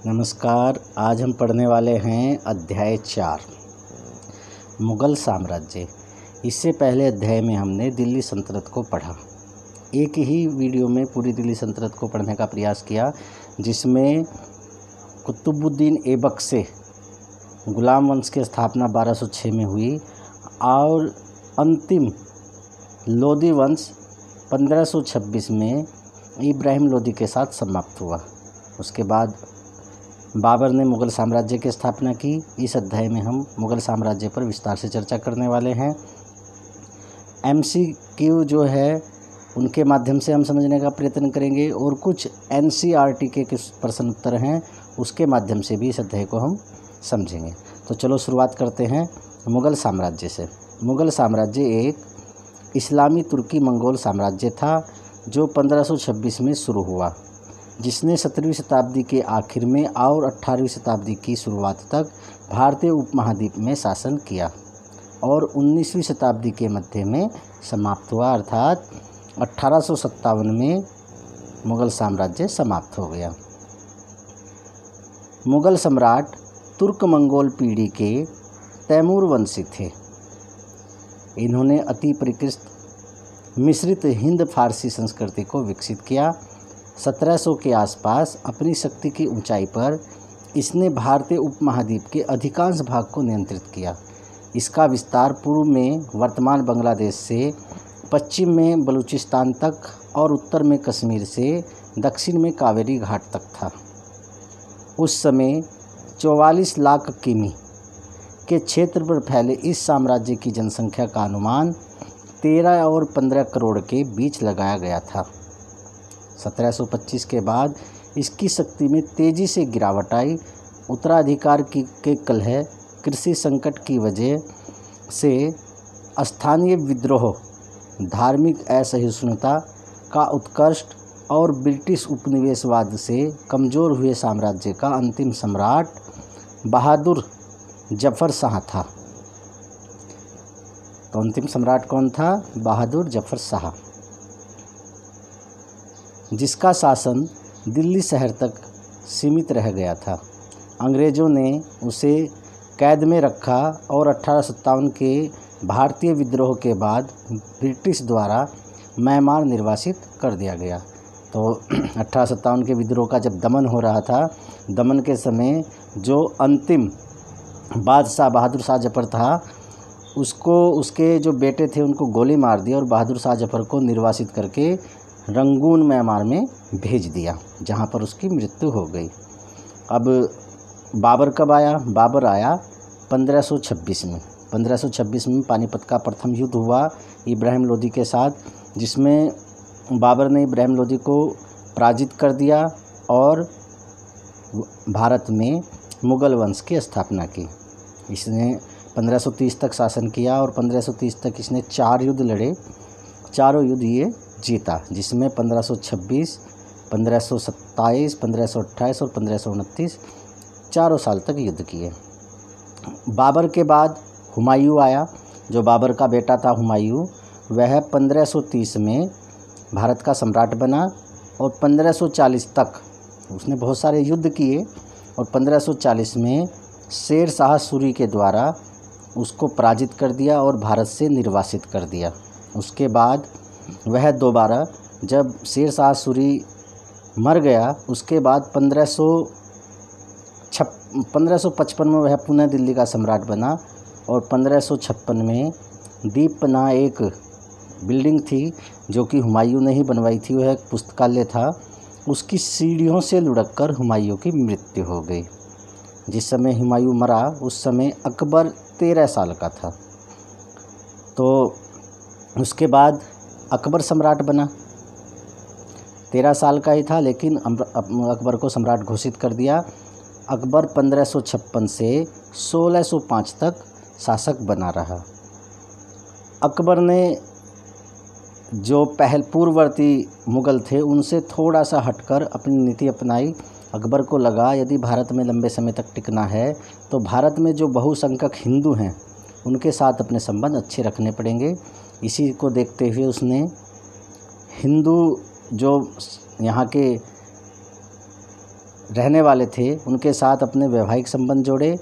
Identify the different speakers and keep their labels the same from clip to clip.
Speaker 1: नमस्कार। आज हम पढ़ने वाले हैं अध्याय 4 मुग़ल साम्राज्य। इससे पहले अध्याय में हमने दिल्ली सल्तनत को पढ़ा। एक ही वीडियो में पूरी दिल्ली सल्तनत को पढ़ने का प्रयास किया, जिसमें कुतुबुद्दीन ऐबक से गुलाम वंश की स्थापना 1206 में हुई और अंतिम लोदी वंश 1526 में इब्राहिम लोदी के साथ समाप्त हुआ। उसके बाद बाबर ने मुग़ल साम्राज्य की स्थापना की। इस अध्याय में हम मुग़ल साम्राज्य पर विस्तार से चर्चा करने वाले हैं। MCQ जो है उनके माध्यम से हम समझने का प्रयत्न करेंगे और कुछ NCERT के कुछ प्रश्न उत्तर हैं, उसके माध्यम से भी इस अध्याय को हम समझेंगे। तो चलो शुरुआत करते हैं मुग़ल साम्राज्य से। मुग़ल साम्राज्य एक इस्लामी तुर्की मंगोल साम्राज्य था जो 1526 में शुरू हुआ, जिसने 17वीं शताब्दी के आखिर में और 18वीं शताब्दी की शुरुआत तक भारतीय उपमहाद्वीप में शासन किया और 19वीं शताब्दी के मध्य में समाप्त हुआ, अर्थात 1857 में मुग़ल साम्राज्य समाप्त हो गया। मुग़ल सम्राट तुर्क मंगोल पीढ़ी के तैमूर वंशी थे। इन्होंने अति परिष्कृत मिश्रित हिंद फारसी संस्कृति को विकसित किया। 1700 के आसपास अपनी शक्ति की ऊंचाई पर इसने भारतीय उपमहाद्वीप के अधिकांश भाग को नियंत्रित किया। इसका विस्तार पूर्व में वर्तमान बांग्लादेश से पश्चिम में बलूचिस्तान तक और उत्तर में कश्मीर से दक्षिण में कावेरी घाट तक था। उस समय 44 लाख किमी के क्षेत्र पर फैले इस साम्राज्य की जनसंख्या का अनुमान 13 और 15 करोड़ के बीच लगाया गया था। 1725 के बाद इसकी शक्ति में तेज़ी से गिरावट आई। उत्तराधिकार के कलह, कृषि संकट की वजह से स्थानीय विद्रोह, धार्मिक असहिष्णुता का उत्कर्ष और ब्रिटिश उपनिवेशवाद से कमज़ोर हुए साम्राज्य का अंतिम सम्राट बहादुर जफ़र शाह था। तो अंतिम सम्राट कौन था? बहादुर जफ़र शाह, जिसका शासन दिल्ली शहर तक सीमित रह गया था। अंग्रेज़ों ने उसे कैद में रखा और 1857 के भारतीय विद्रोह के बाद ब्रिटिश द्वारा म्यांमार निर्वासित कर दिया गया। तो 1857 के विद्रोह का जब दमन हो रहा था, दमन के समय जो अंतिम बादशाह बहादुर शाह जफ़र था, उसको उसके जो बेटे थे उनको गोली मार दी और बहादुर शाह जफ़र को निर्वासित करके रंगून म्यांमार में भेज दिया, जहाँ पर उसकी मृत्यु हो गई। अब बाबर कब आया? बाबर आया 1526 में। 1526 में पानीपत का प्रथम युद्ध हुआ इब्राहिम लोदी के साथ, जिसमें बाबर ने इब्राहिम लोदी को पराजित कर दिया और भारत में मुग़ल वंश की स्थापना की। इसने 1530 तक शासन किया और 1530 तक इसने 4 युद्ध लड़े। चारों युद्ध ये जीता, जिसमें 1526, 1527, 1528 और 1529 चारों साल तक युद्ध किए। बाबर के बाद हुमायूं आया। जो बाबर का बेटा था हुमायूं, वह 1530 में भारत का सम्राट बना और 1540 तक उसने बहुत सारे युद्ध किए और 1540 में शेर शाह सूरी के द्वारा उसको पराजित कर दिया और भारत से निर्वासित कर दिया। उसके बाद वह दोबारा, जब शेर शाह सूरी मर गया, उसके बाद 1555 में वह पुनः दिल्ली का सम्राट बना और 1556 में दीपना एक बिल्डिंग थी जो कि हुमायूं ने ही बनवाई थी, वह एक पुस्तकालय था, उसकी सीढ़ियों से लुढ़ककर हुमायूं की मृत्यु हो गई। जिस समय हुमायूं मरा उस समय अकबर 13 साल का था। तो उसके बाद अकबर सम्राट बना। 13 साल का ही था, लेकिन अकबर को सम्राट घोषित कर दिया। अकबर 1556 से 1605 तक शासक बना रहा। अकबर ने जो पूर्ववर्ती मुग़ल थे उनसे थोड़ा सा हटकर अपनी नीति अपनाई। अकबर को लगा यदि भारत में लंबे समय तक टिकना है तो भारत में जो बहुसंख्यक हिंदू हैं उनके साथ अपने संबंध अच्छे रखने पड़ेंगे। इसी को देखते हुए उसने हिंदू जो यहाँ के रहने वाले थे उनके साथ अपने वैवाहिक संबंध जोड़े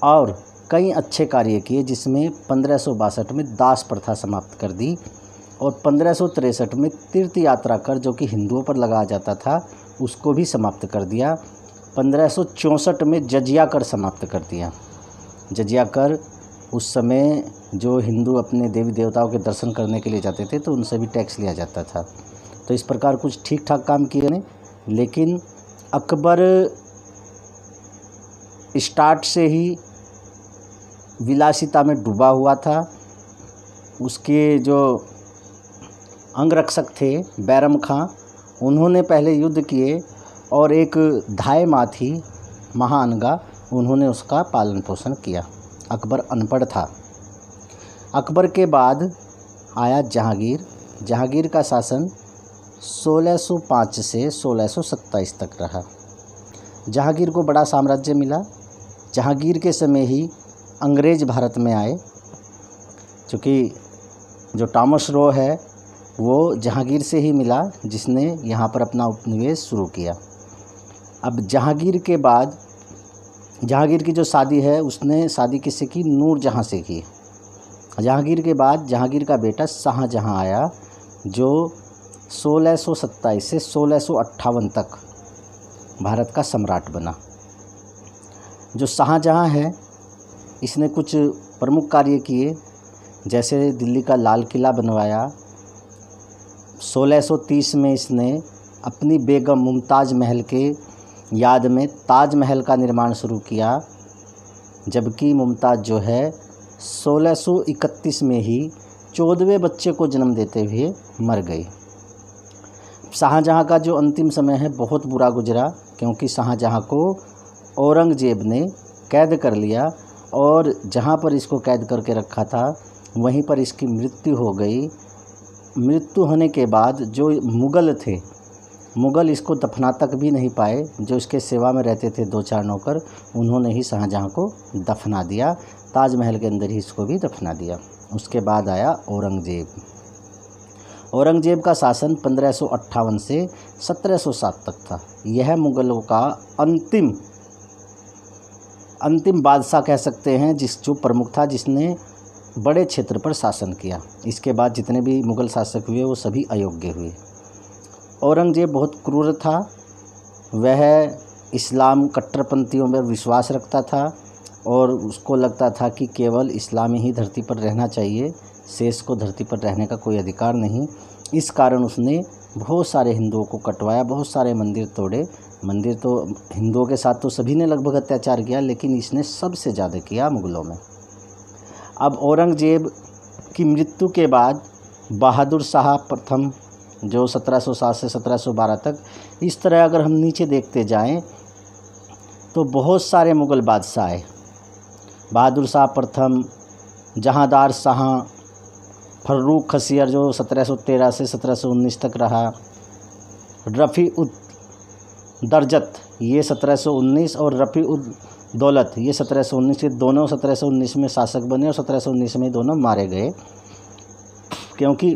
Speaker 1: और कई अच्छे कार्य किए, जिसमें 1562 में दास प्रथा समाप्त कर दी और 1563 में तीर्थ यात्रा कर जो कि हिंदुओं पर लगाया जाता था उसको भी समाप्त कर दिया। 1564 में जजिया कर समाप्त कर दिया। जजिया कर उस समय जो हिंदू अपने देवी देवताओं के दर्शन करने के लिए जाते थे तो उनसे भी टैक्स लिया जाता था। तो इस प्रकार कुछ ठीक ठाक काम किए ने, लेकिन अकबर स्टार्ट से ही विलासिता में डूबा हुआ था। उसके जो अंगरक्षक थे बैरम खां, उन्होंने पहले युद्ध किए और एक धाय माँ थी महाअनगा, उन्होंने उसका पालन पोषण किया। अकबर अनपढ़ था। अकबर के बाद आया जहांगीर। जहांगीर का शासन 1605 से 1627 तक रहा। जहांगीर को बड़ा साम्राज्य मिला। जहांगीर के समय ही अंग्रेज भारत में आए, क्योंकि जो टॉमस रो है वो जहांगीर से ही मिला, जिसने यहाँ पर अपना उपनिवेश शुरू किया। अब जहांगीर के बाद जहांगीर की जो शादी है उसने शादी किससे की? नूरजहाँ से की। जहांगीर के बाद जहांगीर का बेटा शाहजहाँ आया, जो 1627 से 1658 तक भारत का सम्राट बना। जो शाहजहाँ है इसने कुछ प्रमुख कार्य किए, जैसे दिल्ली का लाल किला बनवाया। 1630 में इसने अपनी बेगम मुमताज़ महल के याद में ताजमहल का निर्माण शुरू किया, जबकि मुमताज़ जो है 1631 में ही 14वें बच्चे को जन्म देते हुए मर गई। शाहजहाँ का जो अंतिम समय है बहुत बुरा गुजरा, क्योंकि शाहजहाँ को औरंगजेब ने कैद कर लिया और जहाँ पर इसको कैद करके रखा था वहीं पर इसकी मृत्यु हो गई। मृत्यु होने के बाद जो मुग़ल थे, मुग़ल इसको दफना तक भी नहीं पाए। जो इसके सेवा में रहते थे 2-4 नौकर, उन्होंने ही शाहजहाँ को दफना दिया। ताजमहल के अंदर ही इसको भी दफना दिया। उसके बाद आया औरंगजेब। औरंगजेब का शासन 1558 से 1707 तक था। यह मुग़लों का अंतिम बादशाह कह सकते हैं, जो प्रमुख था, जिसने बड़े क्षेत्र पर शासन किया। इसके बाद जितने भी मुग़ल शासक हुए वो सभी अयोग्य हुए। औरंगजेब बहुत क्रूर था। वह इस्लाम कट्टरपंथियों में विश्वास रखता था और उसको लगता था कि केवल इस्लाम ही धरती पर रहना चाहिए, शेष को धरती पर रहने का कोई अधिकार नहीं। इस कारण उसने बहुत सारे हिंदुओं को कटवाया, बहुत सारे मंदिर तोड़े। मंदिर तो हिंदुओं के साथ तो सभी ने लगभग अत्याचार किया, लेकिन इसने सबसे ज़्यादा किया मुग़लों में। अब औरंगजेब की मृत्यु के बाद बहादुर शाह प्रथम, जो 1707 से 1712 तक, इस तरह अगर हम नीचे देखते जाएं तो बहुत सारे मुग़ल बादशाह आए। बहादुर शाह प्रथम, जहांदार शाह, फर्रुख खसियर जो 1713 से 1719 तक रहा, रफ़ी उद दरजत ये 1719 और रफ़ी उद दौलत ये 1719 के दोनों 1719 में शासक बने और 1719 में दोनों मारे गए, क्योंकि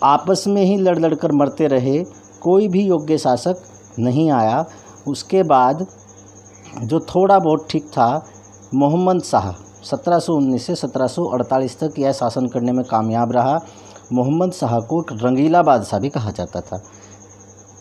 Speaker 1: आपस में ही लड़ कर मरते रहे। कोई भी योग्य शासक नहीं आया। उसके बाद जो थोड़ा बहुत ठीक था, मोहम्मद शाह 1719 से 1748 तक यह शासन करने में कामयाब रहा। मोहम्मद शाह को एक रंगीला बादशाह भी कहा जाता था,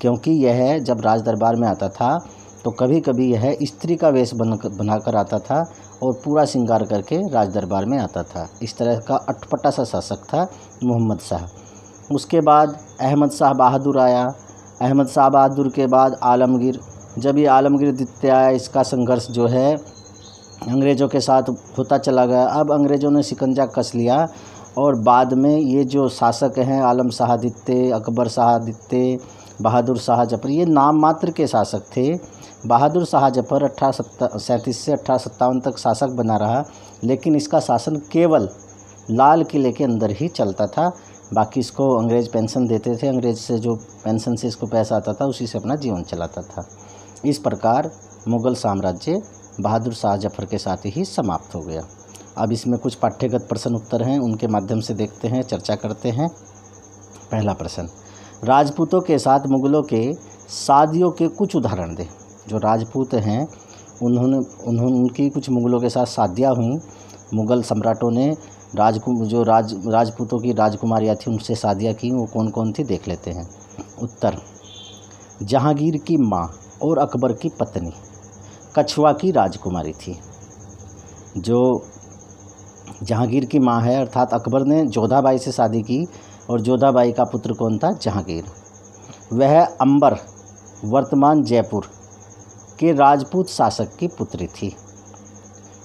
Speaker 1: क्योंकि यह जब राज दरबार में आता था तो कभी कभी यह स्त्री का वेश बनाकर आता था और पूरा श्रृंगार करके राज दरबार में आता था। इस तरह का अटपटा सा शासक था मोहम्मद शाह। उसके बाद अहमद शाह बहादुर आया। अहमद शाह बहादुर के बाद आलमगीर। जब ये आलमगीर द्वितीय आया, इसका संघर्ष जो है अंग्रेज़ों के साथ होता चला गया। अब अंग्रेज़ों ने शिकंजा कस लिया और बाद में ये जो शासक हैं आलम शाह द्वितीय, अकबर शाह द्वितीय, बहादुर शाह जफर, ये नाम मात्र के शासक थे। बहादुर शाह जफर 1837 से 1857 तक शासक बना रहा, लेकिन इसका शासन केवल लाल किले के अंदर ही चलता था। बाकी इसको अंग्रेज़ पेंशन देते थे, अंग्रेज़ से जो पेंशन से इसको पैसा आता था उसी से अपना जीवन चलाता था। इस प्रकार मुग़ल साम्राज्य बहादुर शाह जफर के साथ ही समाप्त हो गया। अब इसमें कुछ पाठ्यगत प्रश्न उत्तर हैं, उनके माध्यम से देखते हैं, चर्चा करते हैं। पहला प्रश्न, राजपूतों के साथ मुग़लों के शादियों के कुछ उदाहरण दें। जो राजपूत हैं उनकी कुछ मुग़लों के साथ शादियाँ हुई। मुग़ल सम्राटों ने राजपूतों की राजकुमारियाँ थी उनसे शादियाँ की। वो कौन कौन थी देख लेते हैं। उत्तर, जहांगीर की माँ और अकबर की पत्नी कछवा की राजकुमारी थी। जो जहांगीर की माँ है अर्थात अकबर ने जोधाबाई से शादी की और जोधाबाई का पुत्र कौन था? जहांगीर। वह अंबर वर्तमान जयपुर के राजपूत शासक की पुत्री थी।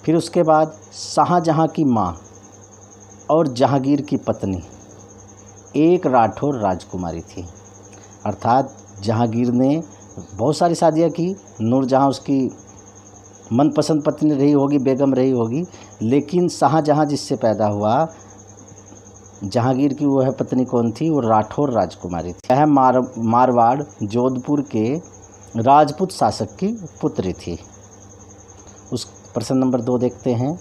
Speaker 1: फिर उसके बाद शाहजहां की माँ और जहांगीर की पत्नी एक राठौर राजकुमारी थी। अर्थात जहांगीर ने बहुत सारी शादियाँ की। नूरजहाँ उसकी मनपसंद पत्नी रही होगी, बेगम रही होगी, लेकिन शाहजहां जिससे पैदा हुआ जहांगीर की वह पत्नी कौन थी? वो राठौर राजकुमारी थी। वह मारवाड़ जोधपुर के राजपूत शासक की पुत्री थी। उस प्रश्न नंबर 2 देखते हैं।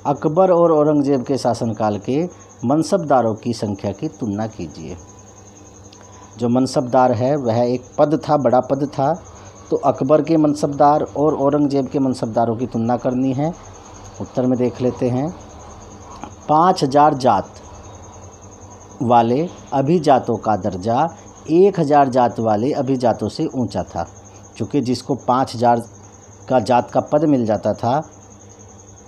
Speaker 1: अकबर और औरंगजेब के शासनकाल के मनसबदारों की संख्या की तुलना कीजिए। जो मनसबदार है वह एक पद था, बड़ा पद था। तो अकबर के मनसबदार और औरंगजेब के मनसबदारों की तुलना करनी है। उत्तर में देख लेते हैं। 5000 जात वाले अभिजातों का दर्जा 1000 जात वाले अभिजातों से ऊंचा था। चूँकि जिसको 5000 का जात का पद मिल जाता था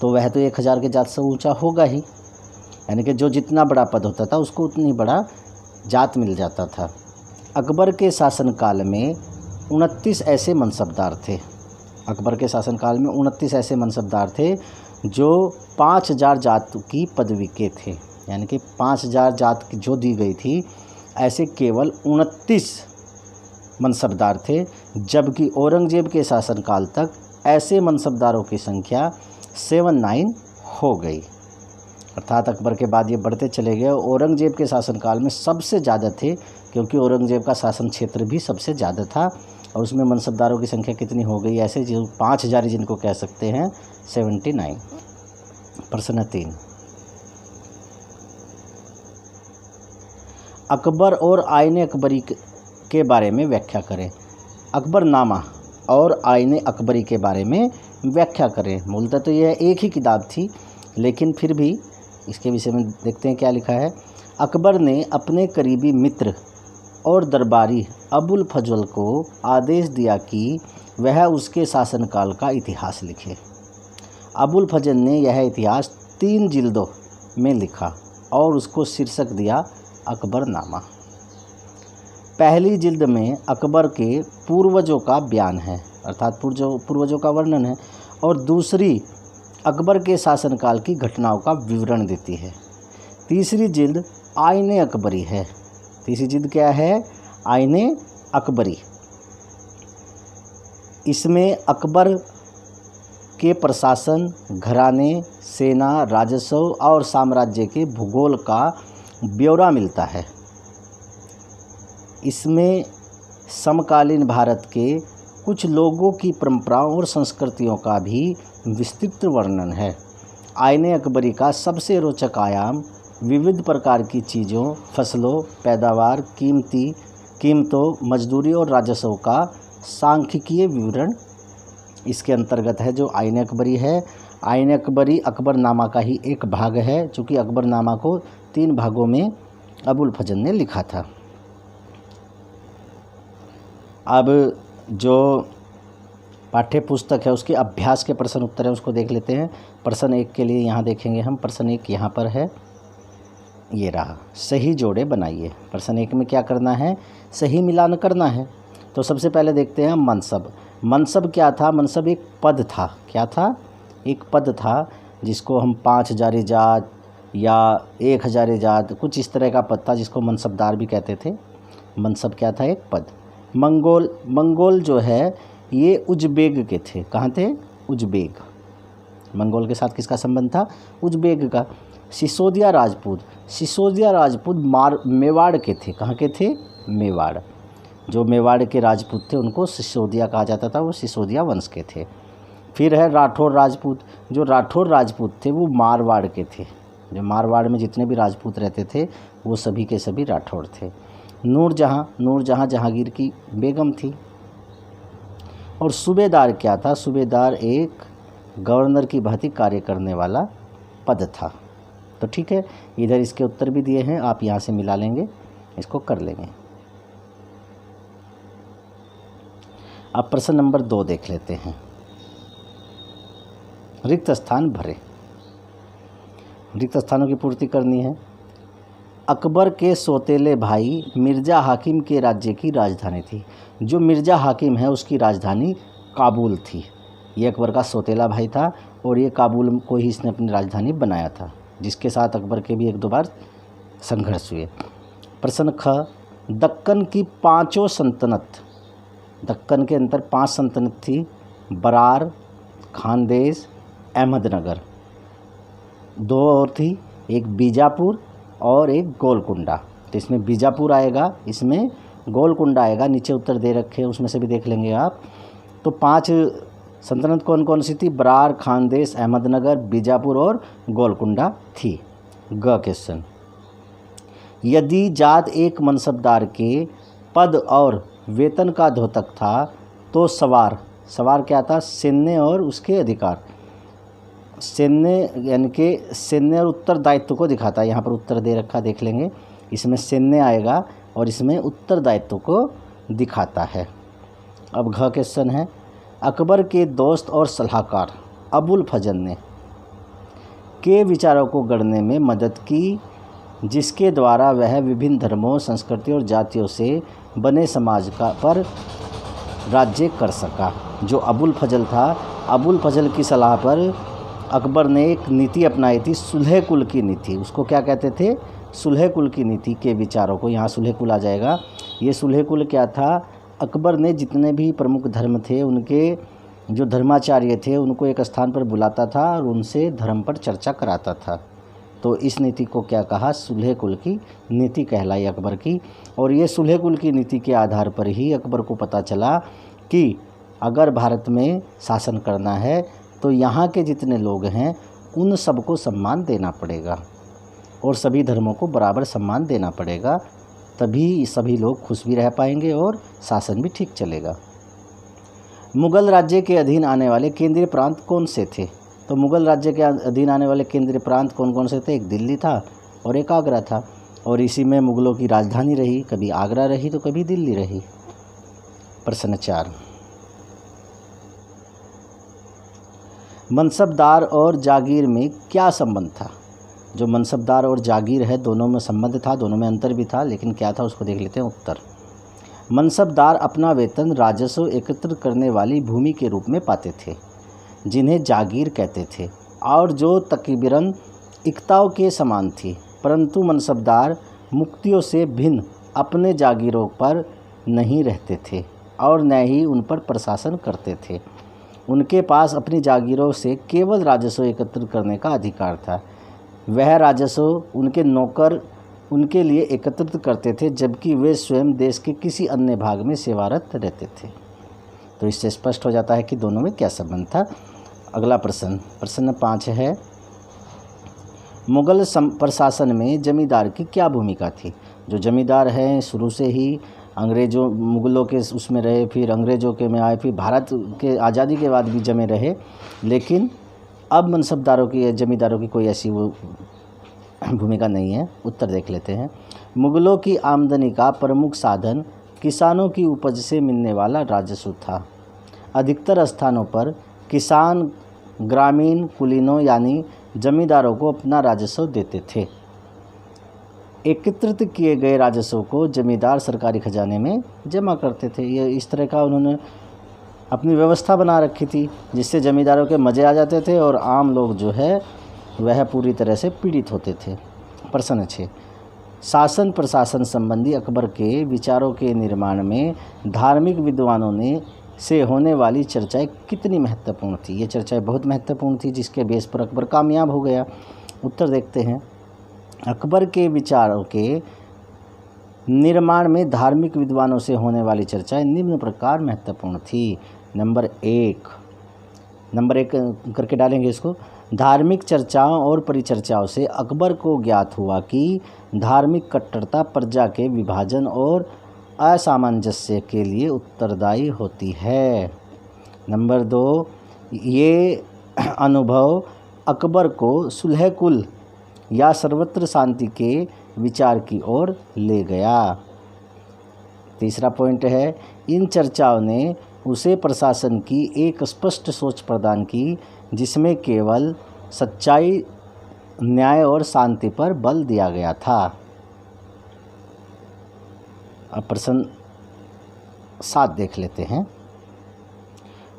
Speaker 1: तो वह तो 1000 के जात से ऊंचा होगा ही। यानी कि जो जितना बड़ा पद होता था उसको उतनी बड़ा जात मिल जाता था। अकबर के शासनकाल में 29 ऐसे मनसबदार थे। अकबर के शासनकाल में 29 ऐसे मनसबदार थे जो 5000 जात की पदवी के थे। यानी कि 5000 जात जो दी गई थी ऐसे केवल 29 मनसबदार थे। जबकि औरंगजेब के शासनकाल तक ऐसे मनसबदारों की संख्या 79 हो गई। अर्थात अकबर के बाद ये बढ़ते चले गए। औरंगजेब के शासनकाल में सबसे ज़्यादा थे, क्योंकि औरंगजेब का शासन क्षेत्र भी सबसे ज़्यादा था और उसमें मनसबदारों की संख्या कितनी हो गई? ऐसे जो 5000 जिनको कह सकते हैं 79। प्रश्न 3, अकबर और आईने अकबरी के बारे में व्याख्या करें। अकबरनामा और आईने अकबरी के बारे में व्याख्या करें। मूलतः तो यह एक ही किताब थी, लेकिन फिर भी इसके विषय में देखते हैं क्या लिखा है। अकबर ने अपने करीबी मित्र और दरबारी अबुल फजल को आदेश दिया कि वह उसके शासनकाल का इतिहास लिखे। अबुल फजल ने यह इतिहास 3 जिल्दों में लिखा और उसको शीर्षक दिया अकबरनामा। पहली जिल्द में अकबर के पूर्वजों का बयान है, अर्थात पूर्वजों का वर्णन है, और दूसरी अकबर के शासनकाल की घटनाओं का विवरण देती है। तीसरी जिल्द आईने अकबरी है। तीसरी जिल्द क्या है? आईने अकबरी। इसमें अकबर के प्रशासन, घराने, सेना, राजस्व और साम्राज्य के भूगोल का ब्यौरा मिलता है। इसमें समकालीन भारत के कुछ लोगों की परंपराओं और संस्कृतियों का भी विस्तृत वर्णन है। आईने अकबरी का सबसे रोचक आयाम विविध प्रकार की चीज़ों, फसलों, पैदावार, कीमतों, मजदूरी और राजस्व का सांख्यिकीय विवरण इसके अंतर्गत है। जो आईने अकबरी है, आईने अकबरी अकबरनामा का ही एक भाग है, चूँकि अकबरनामा को 3 भागों में अबुल फजल ने लिखा था। अब जो पाठ्य पुस्तक है उसके अभ्यास के प्रश्न उत्तर है उसको देख लेते हैं। प्रश्न 1 के लिए यहाँ देखेंगे हम। प्रश्न 1 यहाँ पर है, ये रहा। सही जोड़े बनाइए। प्रश्न 1 में क्या करना है? सही मिलान करना है। तो सबसे पहले देखते हैं मनसब। मनसब क्या था? मनसब एक पद था। क्या था? एक पद था जिसको हम 5000 जात या 1000 जात, कुछ इस तरह का पद था जिसको मनसबदार भी कहते थे। मनसब क्या था? एक पद। मंगोल जो है ये उजबेग के थे। कहाँ थे? उजबेग। मंगोल के साथ किसका संबंध था? उजबेग का। सिसोदिया राजपूत मेवाड़ के थे। कहाँ के थे? मेवाड़। जो मेवाड़ के राजपूत थे उनको सिसोदिया कहा जाता था, वो सिसोदिया वंश के थे। फिर है राठौर राजपूत। जो राठौर राजपूत थे वो मारवाड़ के थे। जो मारवाड़ में जितने भी राजपूत रहते थे वो सभी के सभी राठौर थे। नूरजहाँ जहांगीर की बेगम थी। और सूबेदार क्या था? सूबेदार एक गवर्नर की भांति कार्य करने वाला पद था। तो ठीक है, इधर इसके उत्तर भी दिए हैं, आप यहाँ से मिला लेंगे, इसको कर लेंगे। अब प्रश्न नंबर 2 देख लेते हैं। रिक्त स्थान भरे। रिक्त स्थानों की पूर्ति करनी है। अकबर के सौतेले भाई मिर्ज़ा हाकिम के राज्य की राजधानी थी। जो मिर्ज़ा हाकिम है उसकी राजधानी काबुल थी। ये अकबर का सौतेला भाई था और ये काबुल को ही इसने अपनी राजधानी बनाया था, जिसके साथ अकबर के भी 1-2 बार संघर्ष हुए। प्रश्न ख, दक्कन की 5 सल्तनत, दक्कन के अंदर 5 सल्तनत थी, बरार, खानदेश, अहमदनगर, 2 और थी, एक बीजापुर और एक गोलकुंडा। तो इसमें बीजापुर आएगा, इसमें गोलकुंडा आएगा, नीचे उत्तर दे रखे हैं उसमें से भी देख लेंगे आप। तो 5 सल्तनत कौन कौन सी थी? बरार, खानदेश, अहमदनगर, बीजापुर और गोलकुंडा थी। ग क्वेश्चन, यदि जाट एक मनसबदार के पद और वेतन का द्योतक था तो सवार क्या था? सैन्य और उसके अधिकार। सैन्य यानी कि सैन्य और उत्तरदायित्व को दिखाता है। यहाँ पर उत्तर दे रखा, देख लेंगे, इसमें सैन्य आएगा और इसमें उत्तरदायित्व को दिखाता है। अब घ क्वेश्चन है, अकबर के दोस्त और सलाहकार अबुल फजल ने के विचारों को गढ़ने में मदद की, जिसके द्वारा वह विभिन्न धर्मों, संस्कृति और जातियों से बने समाज पर राज्य कर सका। जो अबुल फजल था, अबुल फजल की सलाह पर अकबर ने एक नीति अपनाई थी, सुलह कुल की नीति। उसको क्या कहते थे? सुलह कुल की नीति के विचारों को, यहाँ सुलह कुल आ जाएगा। ये सुलह कुल क्या था? अकबर ने जितने भी प्रमुख धर्म थे, उनके जो धर्माचार्य थे, उनको एक स्थान पर बुलाता था और उनसे धर्म पर चर्चा कराता था। तो इस नीति को क्या कहा? सुलह कुल की नीति कहलाई अकबर की। और ये सुलह कुल की नीति के आधार पर ही अकबर को पता चला कि अगर भारत में शासन करना है तो यहाँ के जितने लोग हैं उन सबको सम्मान देना पड़ेगा और सभी धर्मों को बराबर सम्मान देना पड़ेगा, तभी सभी लोग खुश भी रह पाएंगे और शासन भी ठीक चलेगा। मुग़ल राज्य के अधीन आने वाले केंद्रीय प्रांत कौन से थे? तो मुग़ल राज्य के अधीन आने वाले केंद्रीय प्रांत कौन कौन से थे? एक दिल्ली था और एक आगरा था, और इसी में मुग़लों की राजधानी रही, कभी आगरा रही तो कभी दिल्ली रही। प्रश्न 4, मनसबदार और जागीर में क्या संबंध था? जो मनसबदार और जागीर है, दोनों में संबंध था, दोनों में अंतर भी था, लेकिन क्या था उसको देख लेते हैं। उत्तर, मनसबदार अपना वेतन राजस्व एकत्र करने वाली भूमि के रूप में पाते थे, जिन्हें जागीर कहते थे, और जो तकरीबन इक्ताओं के समान थी। परंतु मनसबदार मुक्तियों से भिन्न अपने जागीरों पर नहीं रहते थे और न ही उन पर प्रशासन करते थे। उनके पास अपनी जागीरों से केवल राजस्व एकत्र करने का अधिकार था। वह राजस्व उनके नौकर उनके लिए एकत्रित करते थे, जबकि वे स्वयं देश के किसी अन्य भाग में सेवारत रहते थे। तो इससे स्पष्ट हो जाता है कि दोनों में क्या संबंध था। अगला प्रश्न, प्रश्न 5 है, मुग़ल प्रशासन में जमींदार की क्या भूमिका थी? जो जमींदार हैं शुरू से ही अंग्रेज़ों मुग़लों के उसमें रहे, फिर अंग्रेज़ों के में आए, फिर भारत के आज़ादी के बाद भी जमे रहे, लेकिन अब मनसबदारों की, जमींदारों की कोई ऐसी वो भूमिका नहीं है। उत्तर देख लेते हैं। मुग़लों की आमदनी का प्रमुख साधन किसानों की उपज से मिलने वाला राजस्व था। अधिकतर स्थानों पर किसान ग्रामीण कुलीनों यानी जमींदारों को अपना राजस्व देते थे। एकत्रित किए गए राजस्व को जमींदार सरकारी खजाने में जमा करते थे। ये इस तरह का उन्होंने अपनी व्यवस्था बना रखी थी, जिससे जमींदारों के मज़े आ जाते थे और आम लोग जो है वह पूरी तरह से पीड़ित होते थे। प्रश्न 6, शासन प्रशासन संबंधी अकबर के विचारों के निर्माण में धार्मिक विद्वानों ने से होने वाली चर्चाएं कितनी महत्वपूर्ण थी? ये चर्चाएं बहुत महत्वपूर्ण थी, जिसके बेस पर अकबर कामयाब हो गया। उत्तर देखते हैं। अकबर के विचारों के निर्माण में धार्मिक विद्वानों से होने वाली चर्चाएं निम्न प्रकार महत्वपूर्ण थी। नंबर 1 करके डालेंगे इसको। धार्मिक चर्चाओं और परिचर्चाओं से अकबर को ज्ञात हुआ कि धार्मिक कट्टरता प्रजा के विभाजन और असामंजस्य के लिए उत्तरदायी होती है। नंबर 2, ये अनुभव अकबर को सुलह कुल या सर्वत्र शांति के विचार की ओर ले गया। तीसरा पॉइंट है, इन चर्चाओं ने उसे प्रशासन की एक स्पष्ट सोच प्रदान की जिसमें केवल सच्चाई, न्याय और शांति पर बल दिया गया था। अब प्रश्न 7 देख लेते हैं।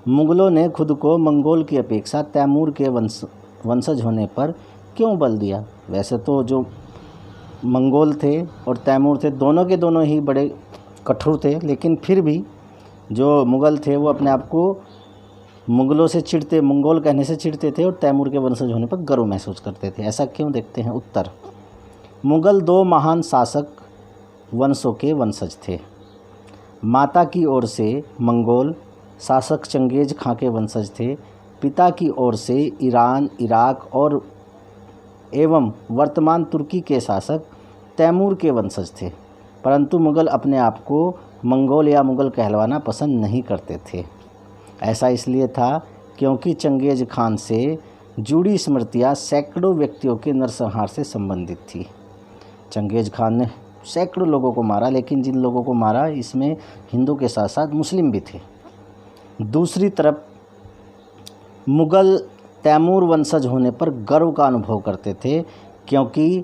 Speaker 1: मुगलों ने खुद को मंगोल की अपेक्षा तैमूर के वंशज होने पर क्यों बल दिया? वैसे तो जो मंगोल थे और तैमूर थे दोनों के दोनों ही बड़े कठोर थे, लेकिन फिर भी जो मुग़ल थे वो अपने आप को मुग़लों से चिढ़ते, मंगोल कहने से चिढ़ते थे और तैमूर के वंशज होने पर गर्व महसूस करते थे। ऐसा क्यों? देखते हैं उत्तर। मुग़ल 2 महान शासक वंशों के वंशज थे। माता की ओर से मंगोल शासक चंगेज खां के वंशज थे। पिता की ओर से ईरान, इराक और एवं वर्तमान तुर्की के शासक तैमूर के वंशज थे। परंतु मुग़ल अपने आप को मंगोल या मुग़ल कहलवाना पसंद नहीं करते थे। ऐसा इसलिए था क्योंकि चंगेज खान से जुड़ी स्मृतियाँ सैकड़ों व्यक्तियों के नरसंहार से संबंधित थी। चंगेज खान ने सैकड़ों लोगों को मारा, लेकिन जिन लोगों को मारा इसमें हिंदू के साथ साथ मुस्लिम भी थे। दूसरी तरफ मुग़ल तैमूर वंशज होने पर गर्व का अनुभव करते थे क्योंकि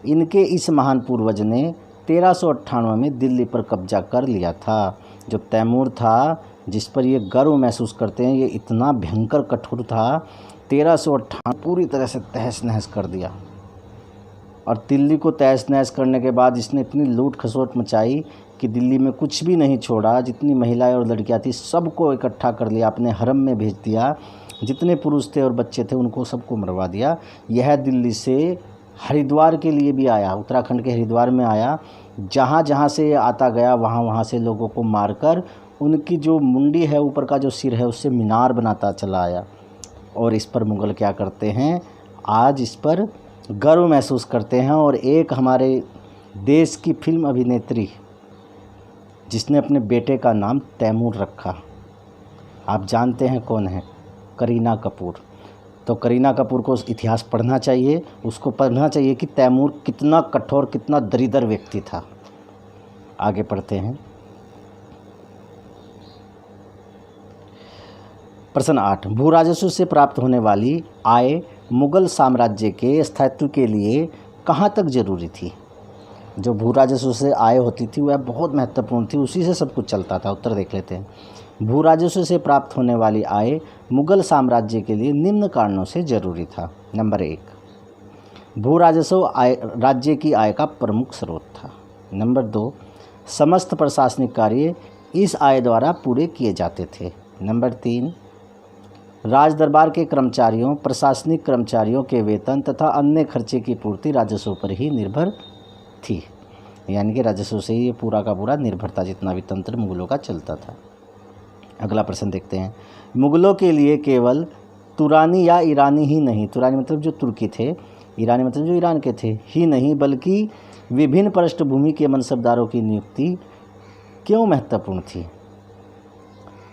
Speaker 1: इनके इस महान पूर्वज ने 1398 में दिल्ली पर कब्जा कर लिया था। जो तैमूर था जिस पर ये गर्व महसूस करते हैं, ये इतना भयंकर कठोर था, 1398 पूरी तरह से तहस नहस कर दिया। और दिल्ली को तहस नहस करने के बाद इसने इतनी लूट खसोट मचाई कि दिल्ली में कुछ भी नहीं छोड़ा। जितनी महिलाएं और लड़कियां थी सबको इकट्ठा कर लिया, अपने हरम में भेज दिया। जितने पुरुष थे और बच्चे थे उनको सबको मरवा दिया। यह दिल्ली से हरिद्वार के लिए भी आया, उत्तराखंड के हरिद्वार में आया। जहाँ जहाँ से ये आता गया वहाँ वहाँ से लोगों को मारकर उनकी जो मुंडी है, ऊपर का जो सिर है, उससे मीनार बनाता चला आया। और इस पर मुग़ल क्या करते हैं, आज इस पर गर्व महसूस करते हैं। और एक हमारे देश की फिल्म अभिनेत्री जिसने अपने बेटे का नाम तैमूर रखा, आप जानते हैं कौन है? करीना कपूर। तो करीना कपूर को इतिहास पढ़ना चाहिए, उसको पढ़ना चाहिए कि तैमूर कितना कठोर, कितना दरिद्र व्यक्ति था। आगे पढ़ते हैं। प्रश्न 8, भू राजस्व से प्राप्त होने वाली आय मुग़ल साम्राज्य के स्थायित्व के लिए कहाँ तक जरूरी थी? जो भू राजस्व से आय होती थी वह बहुत महत्वपूर्ण थी, उसी से सब कुछ चलता था। उत्तर देख लेते हैं। भू राजस्व से प्राप्त होने वाली आय मुग़ल साम्राज्य के लिए निम्न कारणों से जरूरी था। नंबर 1, भू राजस्व राज्य की आय का प्रमुख स्रोत था। नंबर 2, समस्त प्रशासनिक कार्य इस आय द्वारा पूरे किए जाते थे। नंबर 3, राज दरबार के कर्मचारियों, प्रशासनिक कर्मचारियों के वेतन तथा अन्य खर्चे की पूर्ति राजस्व पर ही निर्भर थी। यानी कि राजस्व से ही ये पूरा का पूरा निर्भर था, जितना भी तंत्र मुग़लों का चलता था। अगला प्रश्न देखते हैं। मुग़लों के लिए केवल तुरानी या ईरानी ही नहीं, तुरानी मतलब जो तुर्की थे, ईरानी मतलब जो ईरान के थे ही नहीं, बल्कि विभिन्न पृष्ठभूमि के मनसबदारों की नियुक्ति क्यों महत्वपूर्ण थी?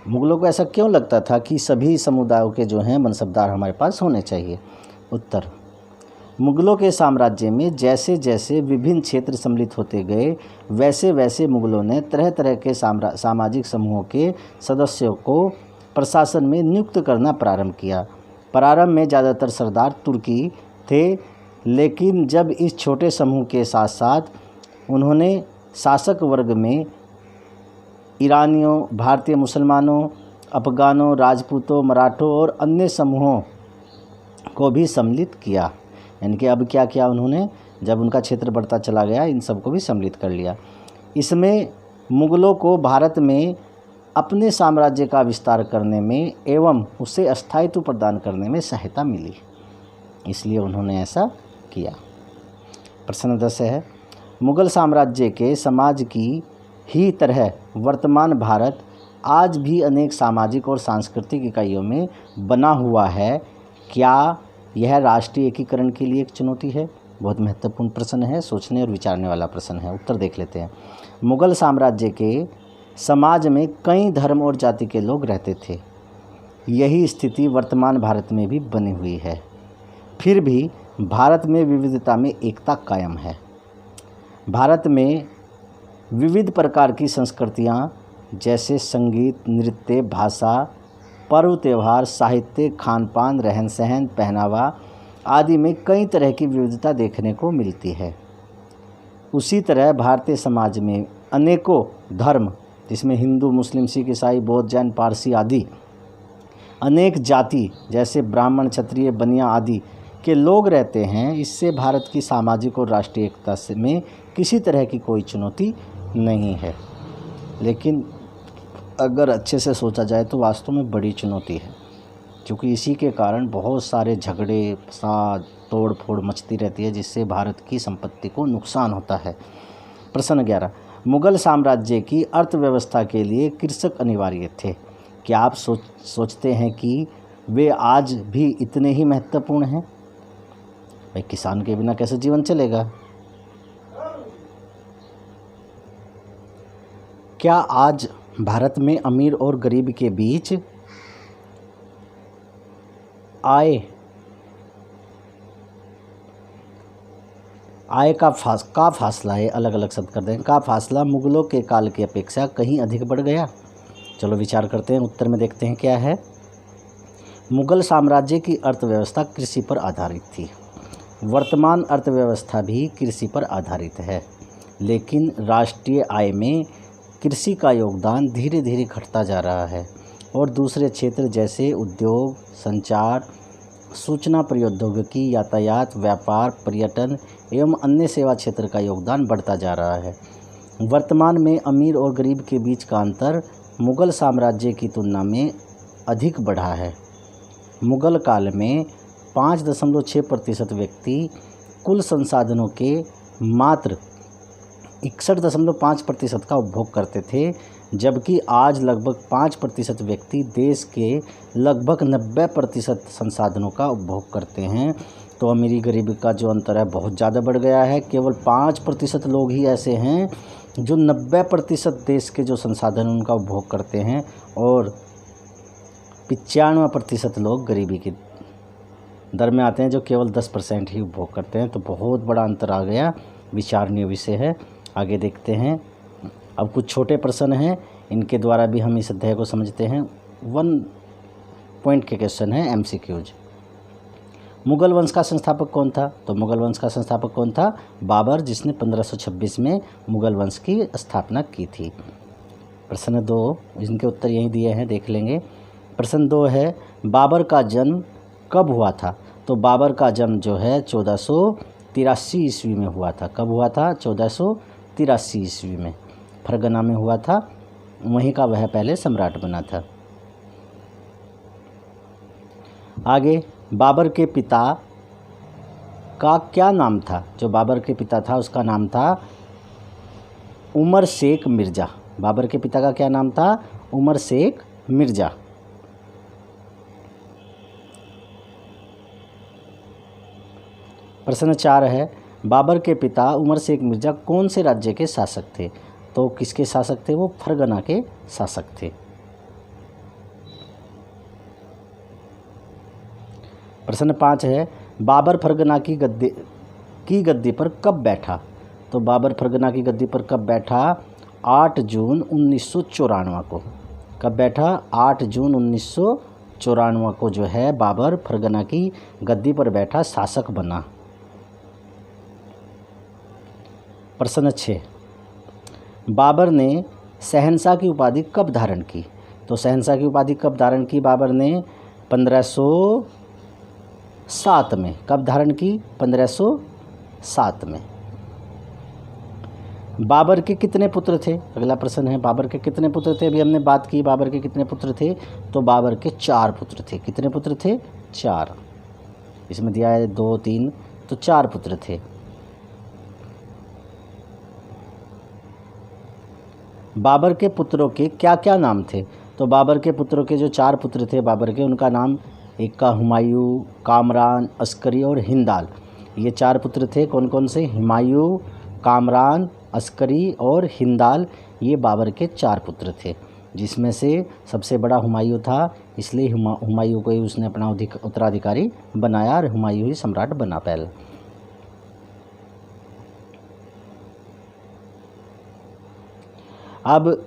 Speaker 1: मुग़लों को ऐसा क्यों लगता था कि सभी समुदायों के जो हैं मनसबदार हमारे पास होने चाहिए? उत्तर, मुग़लों के साम्राज्य में जैसे जैसे विभिन्न क्षेत्र सम्मिलित होते गए, वैसे वैसे मुग़लों ने तरह तरह के सामाजिक समूहों के सदस्यों को प्रशासन में नियुक्त करना प्रारंभ किया। प्रारंभ में ज़्यादातर सरदार तुर्की थे, लेकिन जब इस छोटे समूह के साथ साथ उन्होंने शासक वर्ग में ईरानियों, भारतीय मुसलमानों, अफ़गानों, राजपूतों, मराठों और अन्य समूहों को भी सम्मिलित किया। यानी कि अब क्या किया उन्होंने, जब उनका क्षेत्र बढ़ता चला गया, इन सबको भी सम्मिलित कर लिया। इसमें मुग़लों को भारत में अपने साम्राज्य का विस्तार करने में एवं उसे स्थायित्व प्रदान करने में सहायता मिली, इसलिए उन्होंने ऐसा किया। प्रश्न 10 है, मुग़ल साम्राज्य के समाज की ही तरह वर्तमान भारत आज भी अनेक सामाजिक और सांस्कृतिक इकाइयों में बना हुआ है। क्या यह राष्ट्रीय एकीकरण के लिए एक चुनौती है। बहुत महत्वपूर्ण प्रश्न है, सोचने और विचारने वाला प्रश्न है। उत्तर देख लेते हैं। मुगल साम्राज्य के समाज में कई धर्म और जाति के लोग रहते थे। यही स्थिति वर्तमान भारत में भी बनी हुई है। फिर भी भारत में विविधता में एकता कायम है। भारत में विविध प्रकार की संस्कृतियाँ जैसे संगीत, नृत्य, भाषा, पर्व, त्यौहार, साहित्य, खान पान, रहन सहन, पहनावा आदि में कई तरह की विविधता देखने को मिलती है। उसी तरह भारतीय समाज में अनेकों धर्म, जिसमें हिंदू, मुस्लिम, सिख, ईसाई, बौद्ध, जैन, पारसी आदि अनेक जाति जैसे ब्राह्मण, क्षत्रिय, बनिया आदि के लोग रहते हैं। इससे भारत की सामाजिक और राष्ट्रीय एकता में किसी तरह की कोई चुनौती नहीं है। लेकिन अगर अच्छे से सोचा जाए तो वास्तव में बड़ी चुनौती है, क्योंकि इसी के कारण बहुत सारे झगड़े, फसाद, तोड़ फोड़ मचती रहती है, जिससे भारत की संपत्ति को नुकसान होता है। प्रश्न 11, मुगल साम्राज्य की अर्थव्यवस्था के लिए कृषक अनिवार्य थे। क्या आप सोचते हैं कि वे आज भी इतने ही महत्वपूर्ण हैं? भाई, किसान के बिना कैसे जीवन चलेगा? क्या आज भारत में अमीर और गरीब के बीच आय का फासला है, अलग अलग शब्द कर दें, का फासला मुगलों के काल की अपेक्षा कहीं अधिक बढ़ गया? चलो विचार करते हैं, उत्तर में देखते हैं क्या है। मुगल साम्राज्य की अर्थव्यवस्था कृषि पर आधारित थी। वर्तमान अर्थव्यवस्था भी कृषि पर आधारित है, लेकिन राष्ट्रीय आय में कृषि का योगदान धीरे धीरे घटता जा रहा है और दूसरे क्षेत्र जैसे उद्योग, संचार, सूचना प्रौद्योगिकी, यातायात, व्यापार, पर्यटन एवं अन्य सेवा क्षेत्र का योगदान बढ़ता जा रहा है। वर्तमान में अमीर और गरीब के बीच का अंतर मुगल साम्राज्य की तुलना में अधिक बढ़ा है। मुगल काल में 5.6% व्यक्ति कुल संसाधनों के मात्र 61.5% का उपभोग करते थे, जबकि आज लगभग 5% व्यक्ति देश के लगभग 90% संसाधनों का उपभोग करते हैं। तो अमीरी गरीबी का जो अंतर है बहुत ज़्यादा बढ़ गया है। केवल 5% लोग ही ऐसे हैं जो 90% देश के जो संसाधन उनका उपभोग करते हैं और 95% लोग गरीबी की दर में आते हैं, जो केवल 10% ही उपभोग करते हैं। तो बहुत बड़ा अंतर आ गया, विचारणीय विषय है। आगे देखते हैं। अब कुछ छोटे प्रश्न हैं, इनके द्वारा भी हम इस अध्याय को समझते हैं। 1 पॉइंट के क्वेश्चन है, MCQs। मुगल वंश का संस्थापक कौन था? तो मुगल वंश का संस्थापक कौन था? बाबर, जिसने 1526 में मुगल वंश की स्थापना की थी। प्रश्न 2, इनके उत्तर यहीं दिए हैं, देख लेंगे। प्रश्न 2 है, बाबर का जन्म कब हुआ था? तो बाबर का जन्म जो है 1483 ईस्वी में हुआ था। कब हुआ था? 1483 ईस्वी में फरगना में हुआ था। वहीं का वह पहले सम्राट बना था। आगे, बाबर के पिता का क्या नाम था? जो बाबर के पिता था उसका नाम था उमर शेख मिर्ज़ा। बाबर के पिता का क्या नाम था? उमर शेख मिर्ज़ा। प्रश्न 4 है, बाबर के पिता उमर शेख मिर्ज़ा कौन से राज्य के शासक थे? तो किसके शासक थे? वो फरगना के शासक थे। प्रश्न 5 है, बाबर फरगना की गद्दी पर कब बैठा? तो बाबर फरगना की गद्दी पर कब बैठा? 8 जून 1994 को। कब बैठा? 8 जून 1994 को जो है बाबर फरगना की गद्दी पर बैठा, शासक बना। प्रश्न 6, बाबर ने शहंशाह की उपाधि कब धारण की? तो शहंशाह की उपाधि कब धारण की बाबर ने? 1507 में। कब धारण की? 1507 में। बाबर के कितने पुत्र थे? अगला प्रश्न है, बाबर के कितने पुत्र थे? अभी हमने बात की बाबर के कितने पुत्र थे, तो बाबर के 4 पुत्र थे। कितने पुत्र थे? 4। इसमें दिया है 2, 3, तो 4 पुत्र थे। बाबर के पुत्रों के क्या क्या नाम थे? तो बाबर के पुत्रों के जो 4 पुत्र थे बाबर के, उनका नाम एक का हुमायूं, कामरान, अस्करी और हिंदाल। ये 4 पुत्र थे। कौन कौन से? हुमायूं, कामरान, अस्करी और हिंदाल, ये बाबर के 4 पुत्र थे, जिसमें से सबसे बड़ा हुमायूं था, इसलिए हुमायूं को ही उसने अपना उत्तराधिकारी बनाया और हुमायूं ही सम्राट बना पहले। अब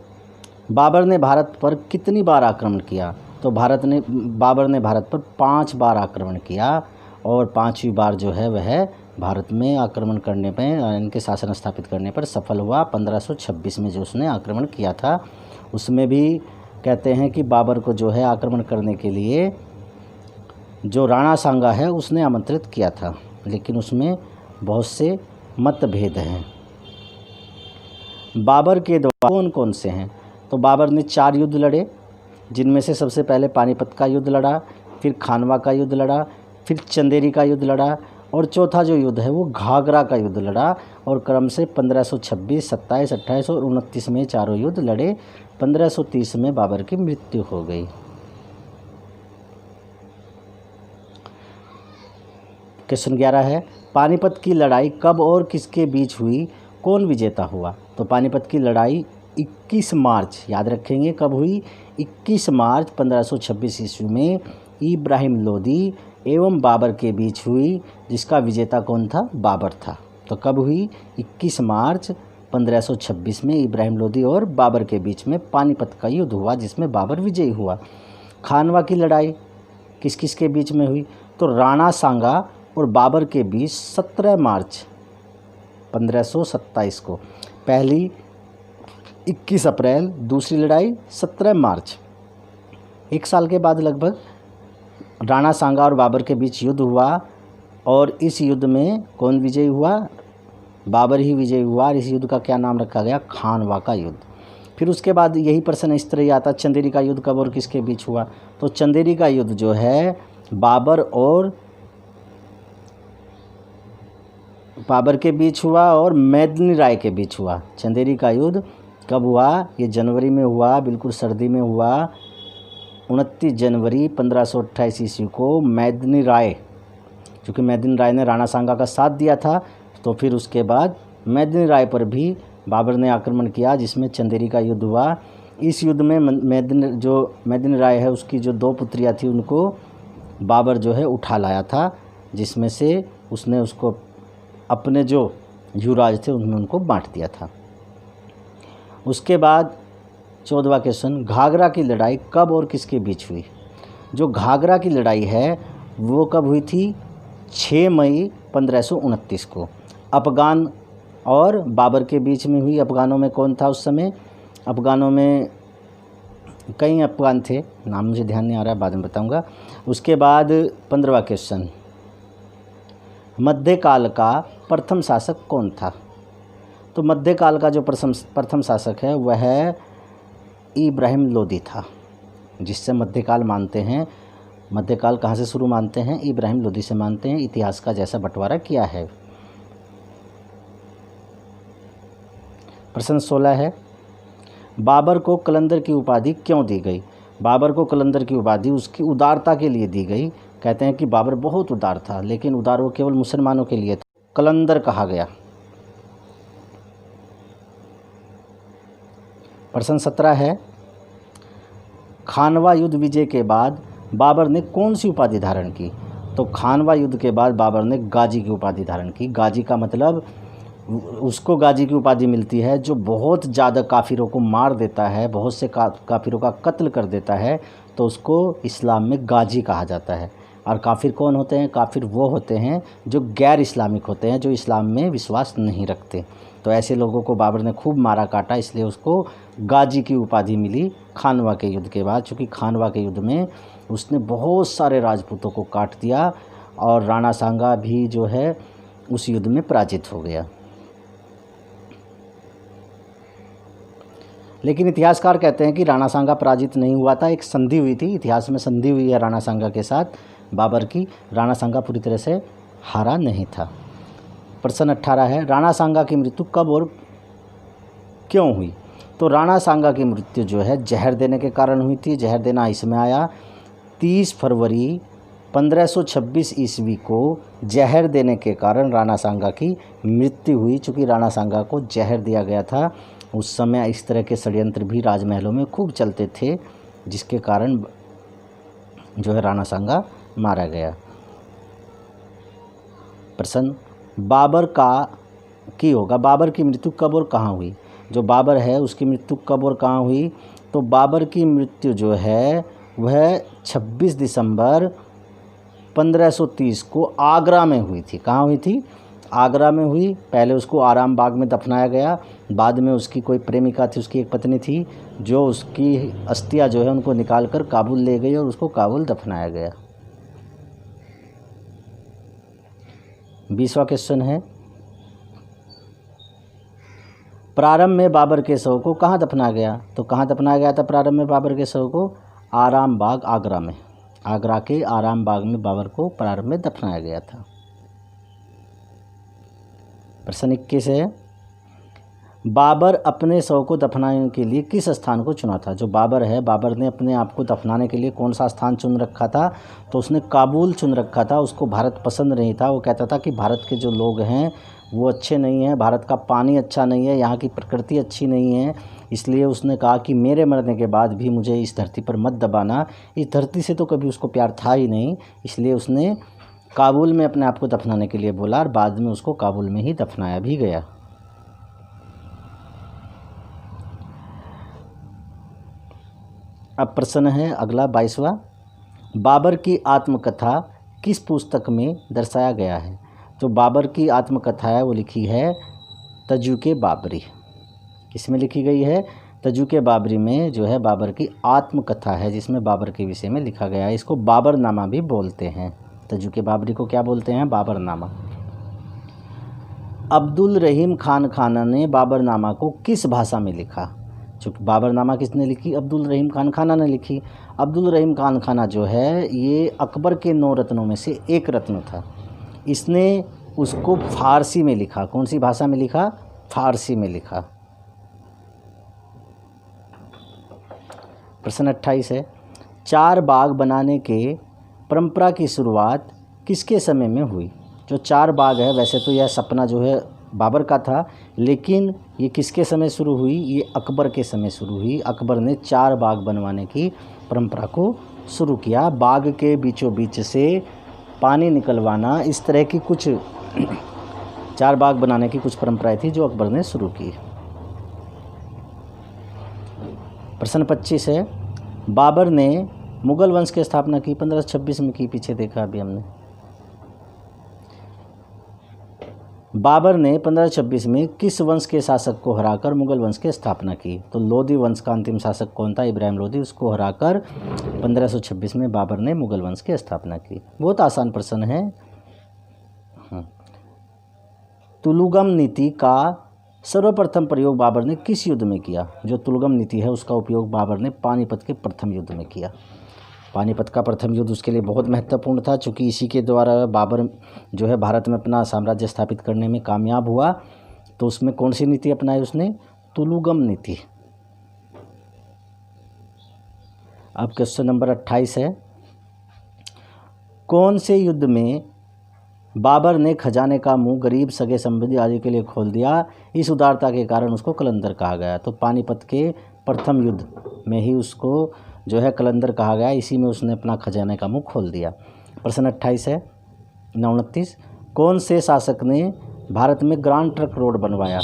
Speaker 1: बाबर ने भारत पर कितनी बार आक्रमण किया? तो बाबर ने भारत पर 5 बार आक्रमण किया और 5वीं बार जो है वह भारत में आक्रमण करने पर, इनके शासन स्थापित करने पर सफल हुआ। 1526 में जो उसने आक्रमण किया था, उसमें भी कहते हैं कि बाबर को जो है आक्रमण करने के लिए जो राणा सांगा है उसने आमंत्रित किया था, लेकिन उसमें बहुत से मतभेद हैं। बाबर के द्वारा कौन कौन से हैं? तो बाबर ने 4 युद्ध लड़े, जिनमें से सबसे पहले पानीपत का युद्ध लड़ा, फिर खानवा का युद्ध लड़ा, फिर चंदेरी का युद्ध लड़ा और चौथा जो युद्ध है वो घाघरा का युद्ध लड़ा। और क्रम से 1526, 27, 28 और 29 में चारों युद्ध लड़े। 1530 में बाबर की मृत्यु हो गई। क्वेश्चन 11 है, पानीपत की लड़ाई कब और किसके बीच हुई? कौन विजेता हुआ? तो पानीपत की लड़ाई 21 मार्च, याद रखेंगे कब हुई? 21 मार्च 1526 ईस्वी में इब्राहिम लोदी एवं बाबर के बीच हुई, जिसका विजेता कौन था? बाबर था। तो कब हुई? 21 मार्च 1526 में इब्राहिम लोदी और बाबर के बीच में पानीपत का युद्ध हुआ, जिसमें बाबर विजयी हुआ। खानवा की लड़ाई किस किस के बीच में हुई? तो राणा सांगा और बाबर के बीच 17 मार्च 1527 को। पहली 21 अप्रैल, दूसरी लड़ाई 17 मार्च। 1 साल के बाद लगभग राणा सांगा और बाबर के बीच युद्ध हुआ और इस युद्ध में कौन विजयी हुआ? बाबर ही विजयी हुआ। और इस युद्ध का क्या नाम रखा गया? खानवा का युद्ध। फिर उसके बाद यही प्रश्न इस तरह आता, चंदेरी का युद्ध कब और किसके बीच हुआ? तो चंदेरी का युद्ध जो है बाबर के बीच हुआ और मेदिनी राय के बीच हुआ। चंदेरी का युद्ध कब हुआ? ये जनवरी में हुआ, बिल्कुल सर्दी में हुआ। 29 जनवरी 1528 ईस्वी को मेदिनी राय, क्योंकि मेदिनी राय ने राणा सांगा का साथ दिया था, तो फिर उसके बाद मेदिनी राय पर भी बाबर ने आक्रमण किया, जिसमें चंदेरी का युद्ध हुआ। इस युद्ध में मेदिनी राय है उसकी जो 2 पुत्रियाँ थी उनको बाबर जो है उठा लाया था, जिसमें से उसने उसको अपने जो युवराज थे उनमें उनको बांट दिया था। उसके बाद 14वां क्वेश्चन, घाघरा की लड़ाई कब और किसके बीच हुई? जो घाघरा की लड़ाई है वो कब हुई थी? 6 मई 1529 को अफगान और बाबर के बीच में हुई। अफगानों में कौन था उस समय? अफगानों में कई अफगान थे, नाम मुझे ध्यान नहीं आ रहा है, बाद में बताऊंगा। उसके बाद 15वां क्वेश्चन, मध्यकाल का प्रथम शासक कौन था? तो मध्यकाल का जो प्रथम शासक है वह इब्राहिम लोदी था, जिससे मध्यकाल मानते हैं। मध्यकाल कहाँ से शुरू मानते हैं? इब्राहिम लोदी से मानते हैं। इतिहास का जैसा बंटवारा किया है। प्रश्न 16 है, बाबर को कलंदर की उपाधि क्यों दी गई? बाबर को कलंदर की उपाधि उसकी उदारता के लिए दी गई। कहते हैं कि बाबर बहुत उदार था, लेकिन उदार वो केवल मुसलमानों के लिए था, कलंदर कहा गया। प्रश्न 17 है, खानवा युद्ध विजय के बाद बाबर ने कौन सी उपाधि धारण की? तो खानवा युद्ध के बाद बाबर ने गाजी की उपाधि धारण की। गाजी का मतलब उसको गाजी की उपाधि मिलती है जो बहुत ज़्यादा काफिरों को मार देता है, बहुत से काफिरों का कत्ल कर देता है, तो उसको इस्लाम में गाजी कहा जाता है। और काफिर कौन होते हैं? काफिर वो होते हैं जो गैर इस्लामिक होते हैं, जो इस्लाम में विश्वास नहीं रखते। तो ऐसे लोगों को बाबर ने खूब मारा काटा, इसलिए उसको गाजी की उपाधि मिली खानवा के युद्ध के बाद। चूँकि खानवा के युद्ध में उसने बहुत सारे राजपूतों को काट दिया और राणा सांगा भी जो है उस युद्ध में पराजित हो गया। लेकिन इतिहासकार कहते हैं कि राणा सांगा पराजित नहीं हुआ था, एक संधि हुई थी। इतिहास में संधि हुई है राणा सांगा के साथ बाबर की। राणा सांगा पूरी तरह से हारा नहीं था। प्रश्न 18 है, राणा सांगा की मृत्यु कब और क्यों हुई? तो राणा सांगा की मृत्यु जो है जहर देने के कारण हुई थी। जहर देना इसमें आया 30 फरवरी 1526 ईस्वी को जहर देने के कारण राणा सांगा की मृत्यु हुई। चूँकि राणा सांगा को जहर दिया गया था, उस समय इस तरह के षड्यंत्र भी राजमहलों में खूब चलते थे, जिसके कारण जो है राणा सांगा मारा गया। प्रश्न बाबर की होगा, बाबर की मृत्यु कब और कहाँ हुई? जो बाबर है उसकी मृत्यु कब और कहाँ हुई? तो बाबर की मृत्यु जो है वह 26 दिसंबर 1530 को आगरा में हुई थी। कहाँ हुई थी? आगरा में हुई। पहले उसको आराम बाग में दफनाया गया, बाद में उसकी कोई प्रेमिका थी, उसकी एक पत्नी थी, जो उसकी अस्थियाँ जो है उनको निकाल कर काबुल ले गई और उसको काबुल दफनाया गया। 20वां क्वेश्चन है, प्रारंभ में बाबर के शव को कहाँ दफनाया गया? तो कहाँ दफनाया गया था प्रारंभ में बाबर के शव को? आराम बाग, आगरा में। आगरा के आराम बाग में बाबर को प्रारंभ में दफनाया गया था। प्रश्न 21 है, बाबर अपने शव को दफनाने के लिए किस स्थान को चुना था? जो बाबर है, बाबर ने अपने आप को दफनाने के लिए कौन सा स्थान चुन रखा था? तो उसने काबुल चुन रखा था। उसको भारत पसंद नहीं था। वो कहता था कि भारत के जो लोग हैं वो अच्छे नहीं हैं, भारत का पानी अच्छा नहीं है, यहाँ की प्रकृति अच्छी नहीं है, इसलिए उसने कहा कि मेरे मरने के बाद भी मुझे इस धरती पर मत दबाना। इस धरती से तो कभी उसको प्यार था ही नहीं, इसलिए उसने काबुल में अपने आप को दफनाने के लिए बोला और बाद में उसको काबुल में ही दफनाया भी गया। अब प्रश्न है अगला 22वां, बाबर की आत्मकथा किस पुस्तक में दर्शाया गया है? जो बाबर की आत्मकथा है वो लिखी है तजुके बाबरी। किसमें लिखी गई है? तजुके बाबरी में जो है बाबर की आत्मकथा है, जिसमें बाबर के विषय में लिखा गया है। इसको बाबरनामा भी बोलते हैं। तजुके बाबरी को क्या बोलते हैं? बाबरनामा। अब्दुल रहीम खान खाना ने बाबरनामा को किस भाषा में लिखा? चूँकि बाबरनामा किसने लिखी? अब्दुल रहीम खान खाना ने लिखी। अब्दुल रहीम खान खाना जो है ये अकबर के 9 रत्नों में से एक रत्न था। इसने उसको फारसी में लिखा। कौन सी भाषा में लिखा? फारसी में लिखा। प्रश्न 28 है, 4 बाग बनाने के परंपरा की शुरुआत किसके समय में हुई? जो 4 बाग है, वैसे तो यह सपना जो है बाबर का था, लेकिन ये किसके समय शुरू हुई? ये अकबर के समय शुरू हुई। अकबर ने 4 बाग बनवाने की परंपरा को शुरू किया। बाग के बीचों बीच से पानी निकलवाना, इस तरह की कुछ 4 बाग बनाने की कुछ परंपराएं थी जो अकबर ने शुरू की। प्रश्न 25 है, बाबर ने मुगल वंश की स्थापना की 1526 में की। पीछे देखा अभी हमने। बाबर ने 1526 में किस वंश के शासक को हराकर मुगल वंश की स्थापना की? तो लोधी वंश का अंतिम शासक कौन था? इब्राहिम लोधी। उसको हराकर 1526 में बाबर ने मुगल वंश की स्थापना की। बहुत आसान प्रश्न है। तुलुगम नीति का सर्वप्रथम प्रयोग बाबर ने किस युद्ध में किया? जो तुलुगम नीति है उसका उपयोग बाबर ने पानीपत के प्रथम युद्ध में किया। पानीपत का प्रथम युद्ध उसके लिए बहुत महत्वपूर्ण था, क्योंकि इसी के द्वारा बाबर जो है भारत में अपना साम्राज्य स्थापित करने में कामयाब हुआ। तो उसमें कौन सी नीति अपनाई उसने? तुलुगम नीति। अब क्वेश्चन नंबर 28 है, कौन से युद्ध में बाबर ने खजाने का मुंह गरीब, सगे संबंधी आदि के लिए खोल दिया? इस उदारता के कारण उसको कलंदर कहा गया। तो पानीपत के प्रथम युद्ध में ही उसको जो है कलंदर कहा गया। इसी में उसने अपना खजाने का मुंह खोल दिया। प्रश्न 28 है 29, कौन से शासक ने भारत में ग्रांड ट्रंक रोड बनवाया?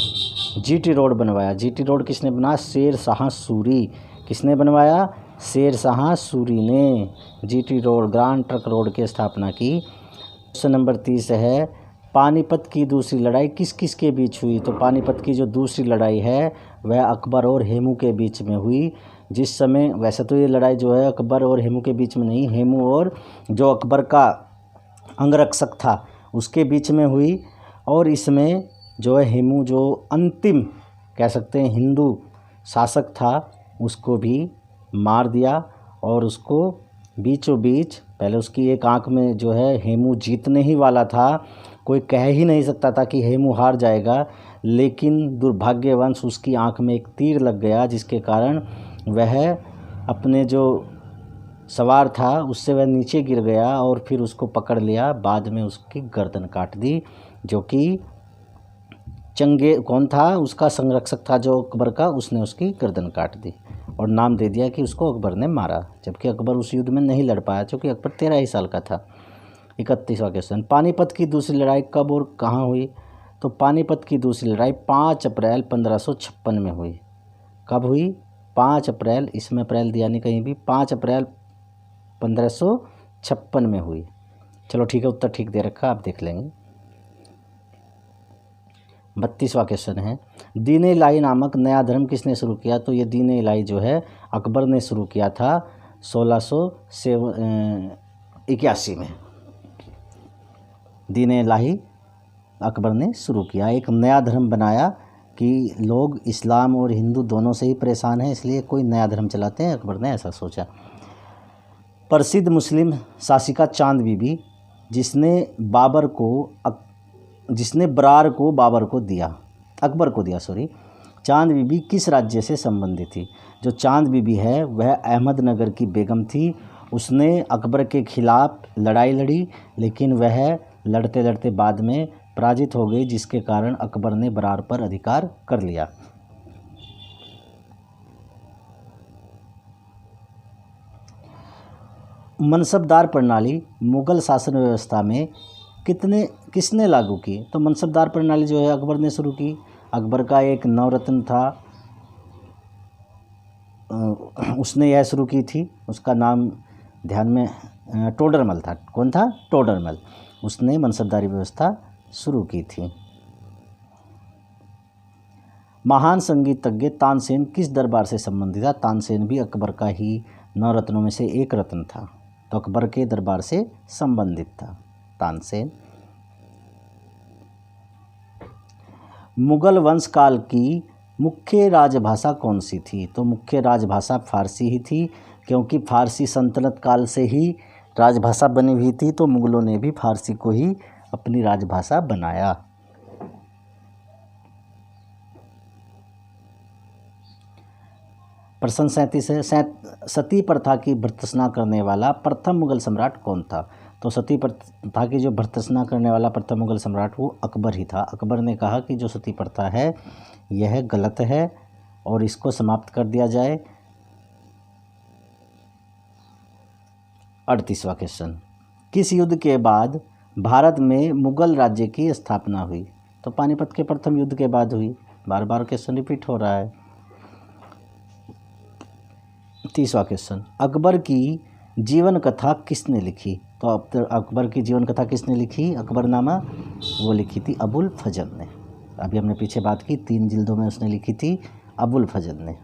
Speaker 1: जीटी रोड बनवाया। जीटी रोड किसने बनाया? शेर शाह सूरी। किसने बनवाया? शेर शाह सूरी ने GT road, grand trunk road की स्थापना की। क्वेश्चन नंबर 30 है, पानीपत की दूसरी लड़ाई किस किस के बीच हुई? तो पानीपत की जो दूसरी लड़ाई है वह अकबर और हेमू के बीच में हुई। जिस समय, वैसे तो ये लड़ाई जो है अकबर और हेमू के बीच में नहीं, हेमू और जो अकबर का अंगरक्षक था उसके बीच में हुई। और इसमें जो है हेमू जो अंतिम कह सकते हैं हिंदू शासक था उसको भी मार दिया और उसको बीचों बीच, पहले उसकी एक आंख में जो है हेमू जीतने ही वाला था। कोई कह ही नहीं सकता था कि हेमू हार जाएगा, लेकिन दुर्भाग्यवश उसकी आंख में एक तीर लग गया, जिसके कारण वह अपने जो सवार था उससे वह नीचे गिर गया और फिर उसको पकड़ लिया, बाद में उसकी गर्दन काट दी, जो कि चंगे कौन था, उसका संरक्षक था जो अकबर का, उसने उसकी गर्दन काट दी और नाम दे दिया कि उसको अकबर ने मारा, जबकि अकबर उस युद्ध में नहीं लड़ पाया क्योंकि अकबर 13 ही साल का था। 31वां क्वेश्चन, पानीपत की दूसरी लड़ाई कब और कहाँ हुई? तो पानीपत की दूसरी लड़ाई 5 अप्रैल 1556 में हुई। कब हुई? 5 अप्रैल, इसमें अप्रैल दिया नहीं कहीं भी, 5 अप्रैल 1556 में हुई। चलो ठीक है, उत्तर ठीक दे रखा, आप देख लेंगे। 32वां क्वेश्चन है, दीन इलाही नामक नया धर्म किसने शुरू किया? तो ये दीन इलाही जो है अकबर ने शुरू किया था 1681 में। दीन इलाही अकबर ने शुरू किया, एक नया धर्म बनाया कि लोग इस्लाम और हिंदू दोनों से ही परेशान हैं, इसलिए कोई नया धर्म चलाते हैं, अकबर ने ऐसा सोचा। प्रसिद्ध मुस्लिम शासिका चांद बीबी जिसने बरार को अकबर को दिया चांद बीबी किस राज्य से संबंधित थी? जो चांद बीबी है वह अहमदनगर की बेगम थी। उसने अकबर के खिलाफ लड़ाई लड़ी, लेकिन वह लड़ते लड़ते बाद में पराजित हो गई, जिसके कारण अकबर ने बरार पर अधिकार कर लिया। मनसबदार प्रणाली मुगल शासन व्यवस्था में किसने लागू की? तो मनसबदार प्रणाली जो है अकबर ने शुरू की। अकबर का एक नवरत्न था, उसने यह शुरू की थी, उसका नाम ध्यान में टोडरमल था। कौन था? टोडरमल। उसने मनसबदारी व्यवस्था शुरू की थी। महान संगीतज्ञ तानसेन किस दरबार से संबंधित था? तानसेन भी अकबर का ही नवरत्नों में से एक रत्न था, तो अकबर के दरबार से संबंधित था तानसेन। मुगल वंश काल की मुख्य राजभाषा कौन सी थी? तो मुख्य राजभाषा फारसी ही थी, क्योंकि फारसी सल्तनत काल से ही राजभाषा बनी हुई थी, तो मुगलों ने भी फारसी को ही अपनी राजभाषा बनाया। प्रश्न 37 है, सती प्रथा की भर्त्सना करने वाला प्रथम मुगल सम्राट कौन था? तो सती प्रथा की जो भर्त्सना करने वाला प्रथम मुगल सम्राट वो अकबर ही था। अकबर ने कहा कि जो सती प्रथा है यह गलत है और इसको समाप्त कर दिया जाए। 38वां क्वेश्चन, किस युद्ध के बाद भारत में मुगल राज्य की स्थापना हुई? तो पानीपत के प्रथम युद्ध के बाद हुई। बार बार क्वेश्चन रिपीट हो रहा है। 30वां क्वेश्चन, अकबर की जीवन कथा किसने लिखी? तो अकबर की जीवन कथा किसने लिखी? अकबरनामा वो लिखी थी अबुल फजल ने। अभी हमने पीछे बात की, 3 जिल्दों में उसने लिखी थी अबुल फजल ने।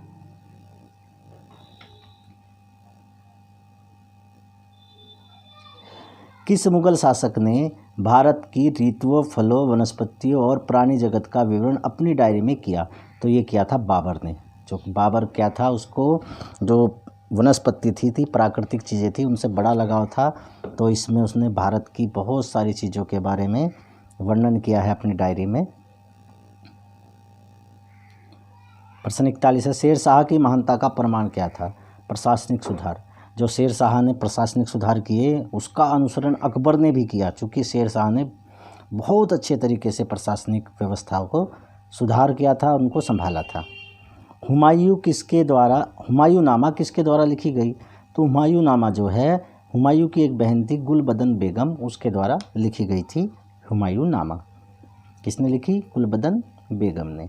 Speaker 1: किस मुगल शासक ने भारत की ऋतुओं, फलों, वनस्पतियों और प्राणी जगत का विवरण अपनी डायरी में किया? तो ये किया था बाबर ने। जो बाबर क्या था, उसको जो वनस्पति थी प्राकृतिक चीज़ें थी, उनसे बड़ा लगाव था, तो इसमें उसने भारत की बहुत सारी चीज़ों के बारे में वर्णन किया है अपनी डायरी में। प्रश्न 41 है, शेर शाह की महानता का प्रमाण क्या था? प्रशासनिक सुधार। जो शेर शाह ने प्रशासनिक सुधार किए उसका अनुसरण अकबर ने भी किया, चूँकि शेर शाह ने बहुत अच्छे तरीके से प्रशासनिक व्यवस्थाओं को सुधार किया था, उनको संभाला था। हुमायूंनामा किसके द्वारा लिखी गई? तो हुमायूंनामा जो है हुमायूं की एक बहन थी गुलबदन बेगम, उसके द्वारा लिखी गई थी हुमायूंनामा। किसने लिखी? गुलबदन बेगम ने।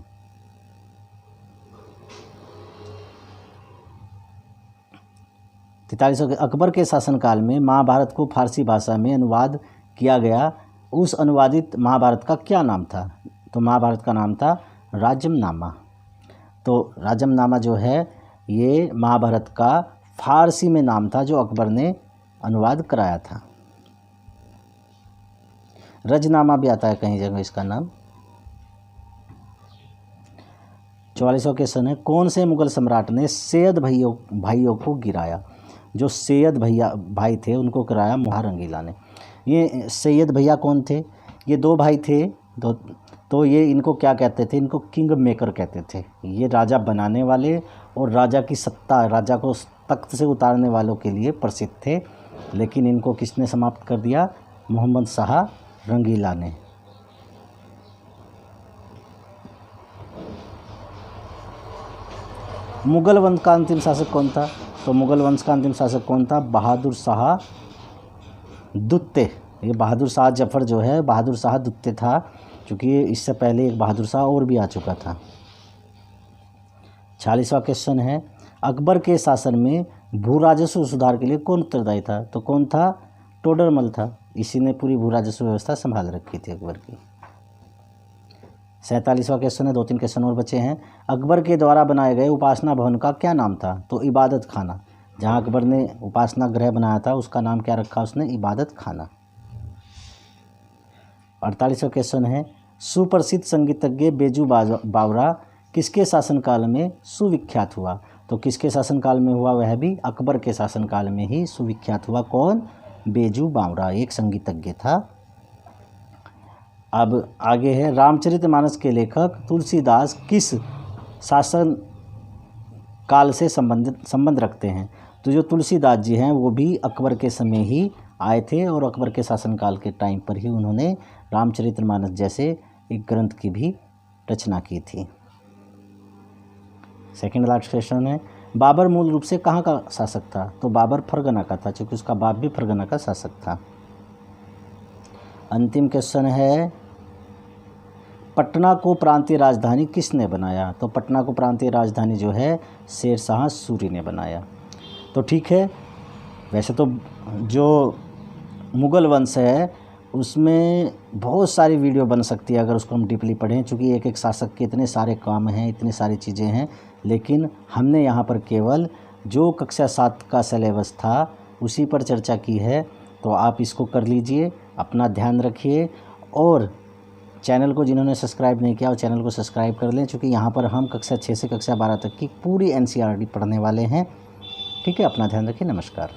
Speaker 1: अकबर के शासनकाल में महाभारत को फारसी भाषा में अनुवाद किया गया, उस अनुवादित महाभारत का क्या नाम था? तो महाभारत का नाम था राजमनामा। तो राजमनामा जो है ये महाभारत का फारसी में नाम था जो अकबर ने अनुवाद कराया था। रजनामा भी आता है कहीं जगह इसका नाम। 44वां क्वेश्चन है, कौन से मुगल सम्राट ने सैयद भाइयों को गिराया? जो सैयद भाई थे उनको गिराया महारंगीला ने। ये सैयद भैया कौन थे? ये 2 भाई थे, तो ये इनको क्या कहते थे? इनको किंग मेकर कहते थे। ये राजा बनाने वाले और राजा की सत्ता, राजा को तख्त से उतारने वालों के लिए प्रसिद्ध थे, लेकिन इनको किसने समाप्त कर दिया? मोहम्मद शाह रंगीला ने। मुगल वंश का अंतिम शासक कौन था? तो मुगल वंश का अंतिम शासक कौन था? बहादुर शाह दुत्ते। ये बहादुर शाह जफ़र जो है बहादुर शाह दुत्ते था, क्योंकि इससे पहले एक बहादुर शाह और भी आ चुका था। 40वां क्वेश्चन है, अकबर के शासन में भू राजस्व सुधार के लिए कौन उत्तरदायी था? तो कौन था? टोडरमल था। इसी ने पूरी भू राजस्व व्यवस्था संभाल रखी थी अकबर की। 47वां क्वेश्चन है, 2-3 क्वेश्चन और बचे हैं। अकबर के द्वारा बनाए गए उपासना भवन का क्या नाम था? तो इबादत खाना। जहां अकबर ने उपासना गृह बनाया था उसका नाम क्या रखा उसने? इबादत खाना। 48वां क्वेश्चन है, सुप्रसिद्ध संगीतज्ञ बेजू बावरा किसके शासनकाल में सुविख्यात हुआ? तो किसके शासनकाल में हुआ? वह भी अकबर के शासनकाल में ही सुविख्यात हुआ। कौन? बेजू बावरा एक संगीतज्ञ था। अब आगे है, रामचरितमानस के लेखक तुलसीदास किस शासन काल से संबंध रखते हैं? तो जो तुलसीदास जी हैं वो भी अकबर के समय ही आए थे और अकबर के शासनकाल के टाइम पर ही उन्होंने रामचरितमानस जैसे एक ग्रंथ की भी रचना की थी। सेकंड लास्ट क्वेश्चन है, बाबर मूल रूप से कहाँ का शासक था? तो बाबर फरगना का था, क्योंकि उसका बाप भी फरगना का शासक था। अंतिम क्वेश्चन है, पटना को प्रांतीय राजधानी किसने बनाया? तो पटना को प्रांतीय राजधानी जो है शेर शाह सूरी ने बनाया। तो ठीक है, वैसे तो जो मुग़ल वंश है उसमें बहुत सारी वीडियो बन सकती है अगर उसको हम डीपली पढ़ें, चूँकि एक एक शासक के इतने सारे काम हैं, इतनी सारी चीज़ें हैं, लेकिन हमने यहाँ पर केवल जो कक्षा 7 का सिलेबस था उसी पर चर्चा की है। तो आप इसको कर लीजिए, अपना ध्यान रखिए और चैनल को जिन्होंने सब्सक्राइब नहीं किया वो चैनल को सब्सक्राइब कर लें, क्योंकि यहाँ पर हम कक्षा 6 से कक्षा 12 तक की पूरी NCERT पढ़ने वाले हैं। ठीक है, अपना ध्यान रखिए। नमस्कार।